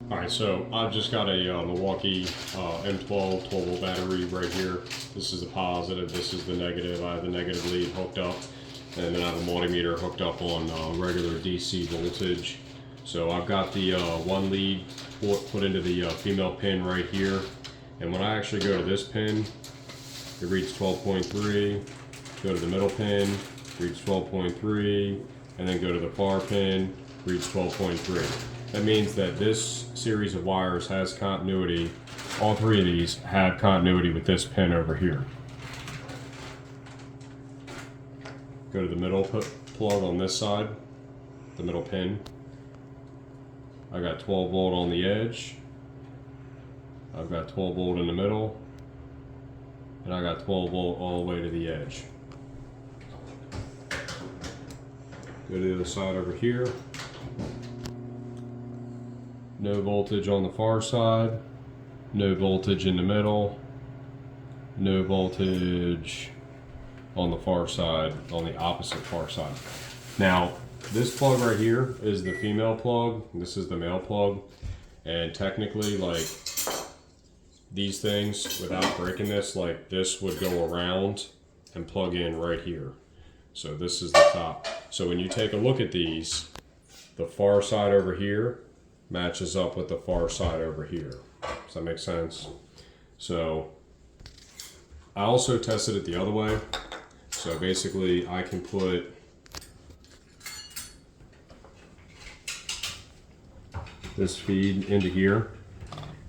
Alright, so I've just got a Milwaukee M12 12-volt battery right here. This is the positive, this is the negative. I have the negative lead hooked up, and then I have a multimeter hooked up on regular DC voltage. So I've got the one lead put into the female pin right here, and when I actually go to this pin, it reads 12.3, go to the middle pin, reads 12.3, and then go to the far pin, reads 12.3. That means that this series of wires has continuity. All three of these have continuity with this pin over here. Go to the middle plug on this side, the middle pin. I got 12 volt on the edge. I've got 12 volt in the middle. And I got 12 volt all the way to the edge. Go to the other side over here. No voltage on the far side, no voltage in the middle, no voltage on the far side, on the opposite far side. Now, this plug right here is the female plug, this is the male plug, and technically, like, these things, without breaking this, like, this would go around and plug in right here. So this is the top. So when you take a look at these, the far side over here matches up with the far side over here. Does that make sense? So I also tested it the other way. So basically I can put this feed into here,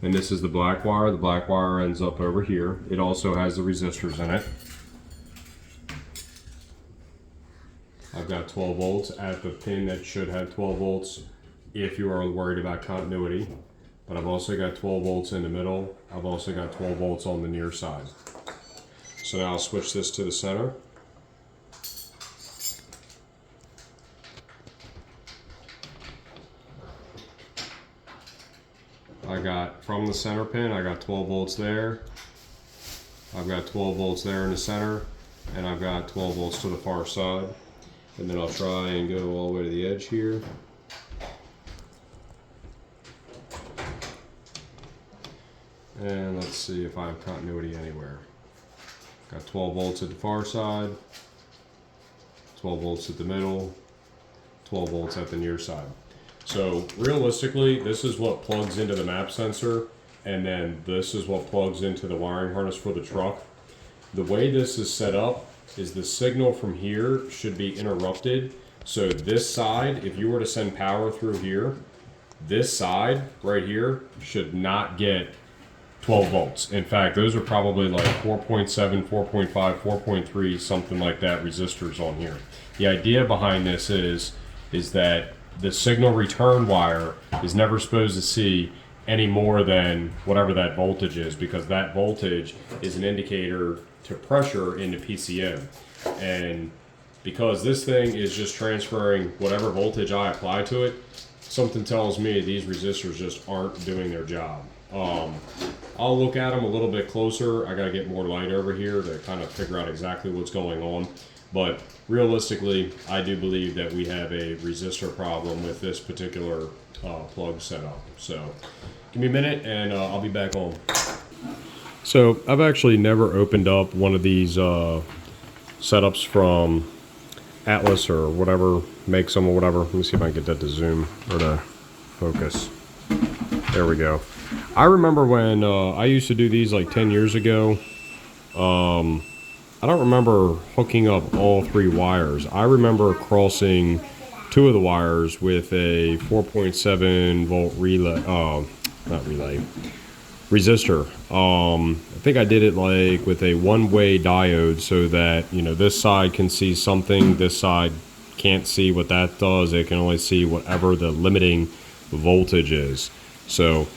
and this is the black wire. The black wire ends up over here. It also has the resistors in it. I've got 12 volts at the pin that should have 12 volts if you are worried about continuity, but I've also got 12 volts in the middle. I've also got 12 volts on the near side. So now I'll switch this to the center. I got, from the center pin, I got 12 volts there. I've got 12 volts there in the center, and I've got 12 volts to the far side. And then I'll try and go all the way to the edge here. And let's see if I have continuity anywhere. Got 12 volts at the far side, 12 volts at the middle, 12 volts at the near side. So realistically, this is what plugs into the map sensor, and then this is what plugs into the wiring harness for the truck. The way this is set up is the signal from here should be interrupted. So this side, if you were to send power through here, this side right here should not get 12 volts. In fact, those are probably like 4.7, 4.5, 4.3, something like that resistors on here. The idea behind this is that the signal return wire is never supposed to see any more than whatever that voltage is, because that voltage is an indicator to pressure into PCM. And because this thing is just transferring whatever voltage I apply to it, something tells me these resistors just aren't doing their job. I'll look at them a little bit closer. I gotta get more light over here to kind of figure out exactly what's going on. But realistically, I do believe that we have a resistor problem with this particular plug setup. So give me a minute and I'll be back on. So I've actually never opened up one of these setups from Atlas or whatever, makes them or whatever. Let me see if I can get that to zoom or to focus. There we go. I remember when I used to do these like 10 years ago. I don't remember hooking up all three wires. I remember crossing two of the wires with a 4.7 volt relay, not relay, resistor. I think I did it like with a one-way diode so that, you know, this side can see something, this side can't see what that does. It can only see whatever the limiting voltage is. So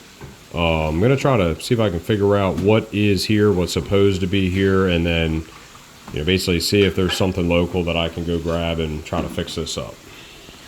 I'm gonna try to see if I can figure out what is here, what's supposed to be here, and then, you know, basically see if there's something local that I can go grab and try to fix this up.